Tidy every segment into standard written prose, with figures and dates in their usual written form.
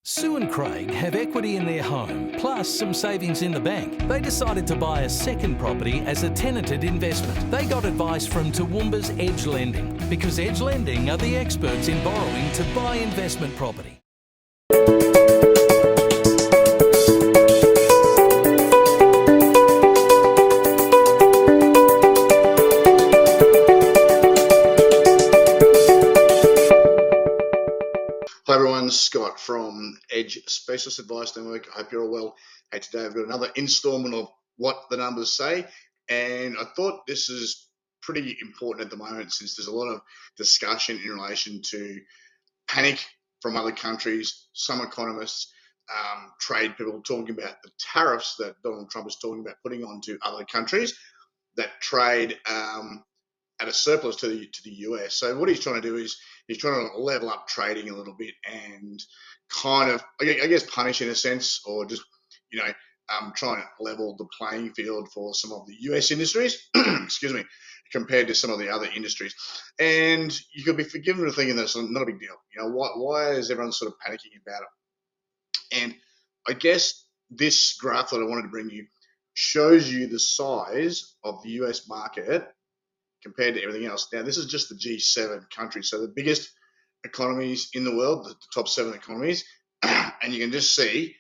Sue and Craig have equity in their home, plus some savings in the bank. They decided to buy a second property as a tenanted investment. They got advice from Toowoomba's Edge Lending, because Edge Lending are the experts in borrowing to buy investment property. Hi everyone, Scott from Edge Specialist Advice Network. I hope you're all well. Hey, today I've got another installment of What the Numbers Say, and I thought this is pretty important at the moment since there's a lot of discussion in relation to panic from other countries, some economists, trade people talking about the tariffs that Donald Trump is talking about putting onto other countries that trade at a surplus to the US. So what he's trying to do is he's trying to level up trading a little bit and kind of, I guess, punish in a sense, or just, trying to level the playing field for some of the US industries, excuse me, compared to some of the other industries. And you could be forgiven for thinking that's not a big deal. Why is everyone sort of panicking about it? And I guess this graph that I wanted to bring you shows you the size of the US market compared to everything else. Now, this is just the G7 countries, so the biggest economies in the world, the top 7 economies, and you can just see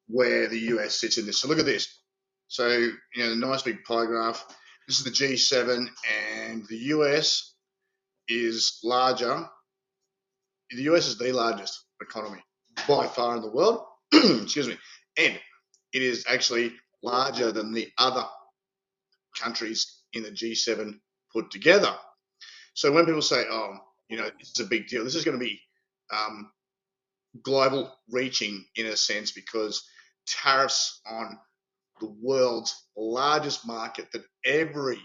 where the US sits in this. So look at this. So, nice big pie graph. This is the G7, and the US is larger. The US is the largest economy by far in the world. Excuse me. And it is actually larger than the other countries in the G7 put together. So when people say, this is a big deal, this is going to be global reaching in a sense, because tariffs on the world's largest market that every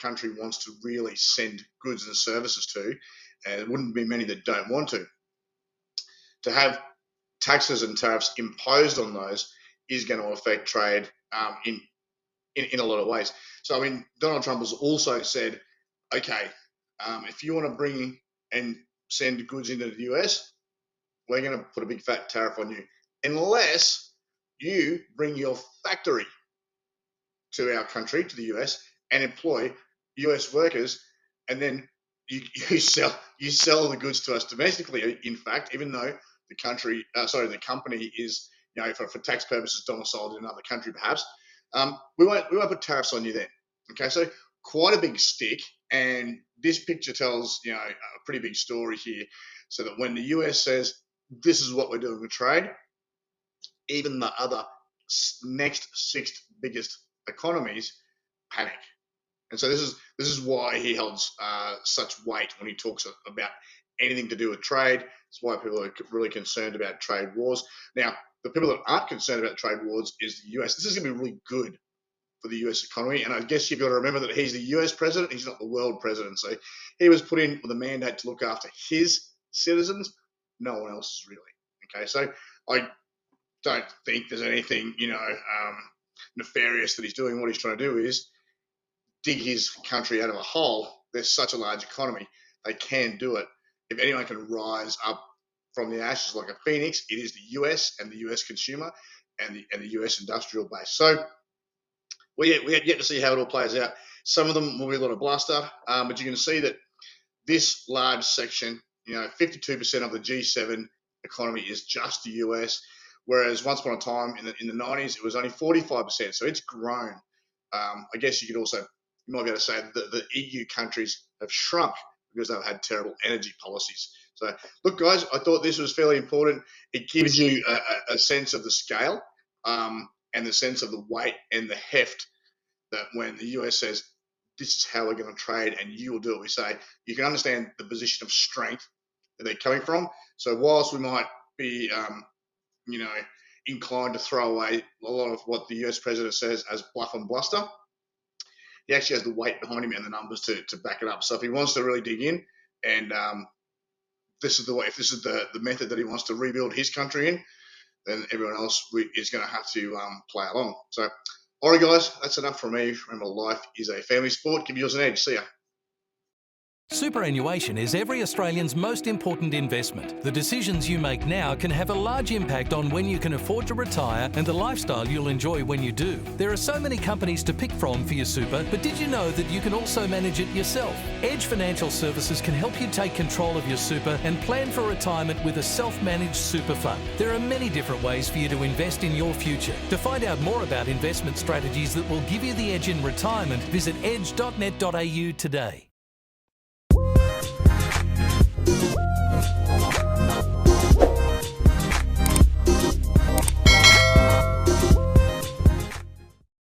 country wants to really send goods and services to, and there wouldn't be many that don't want to have taxes and tariffs imposed on those is going to affect trade in a lot of ways. So, I mean, Donald Trump has also said, okay, if you want to bring and send goods into the US, we're going to put a big fat tariff on you, unless you bring your factory to our country, to the US, and employ US workers, and then you sell the goods to us domestically. In fact, even though the company is, for tax purposes domiciled in another country, perhaps, we won't put tariffs on you then. Okay, so quite a big stick, and this picture tells a pretty big story here. So that when the US says this is what we're doing with trade, even the other next 6 biggest economies panic. And so this is why he holds such weight when he talks about anything to do with trade. It's why people are really concerned about trade wars. Now, the people that aren't concerned about trade wars is the US. This is going to be really good for the US economy. And I guess you've got to remember that he's the US president. He's not the world president. So he was put in with a mandate to look after his citizens. No one else is really. Okay, so I don't think there's anything, nefarious that he's doing. What he's trying to do is dig his country out of a hole. There's such a large economy. They can do it. If anyone can rise up from the ashes like a phoenix, it is the US and the US consumer and the US industrial base. So we yet to see how it all plays out. Some of them will be a lot of bluster, but you can see that this large section, 52% of the G7 economy is just the US, whereas once upon a time in the 90s, it was only 45%. So it's grown. I guess you might be able to say that the EU countries have shrunk because they've had terrible energy policies. So, look, guys, I thought this was fairly important. It gives you a sense of the scale and the sense of the weight and the heft that when the US says, this is how we're going to trade and you will do what we say, you can understand the position of strength that they're coming from. So whilst we might be, inclined to throw away a lot of what the US president says as bluff and bluster, he actually has the weight behind him and the numbers to back it up. So if he wants to really dig in, and this is the way, if this is the method that he wants to rebuild his country in, then everyone else is going to have to play along. So, all right, guys, that's enough from me. Remember, life is a family sport. Give yours an edge. See ya. Superannuation is every Australian's most important investment. The decisions you make now can have a large impact on when you can afford to retire and the lifestyle you'll enjoy when you do. There are so many companies to pick from for your super, but did you know that you can also manage it yourself? Edge Financial Services can help you take control of your super and plan for retirement with a self-managed super fund. There are many different ways for you to invest in your future. To find out more about investment strategies that will give you the edge in retirement, visit edge.net.au today.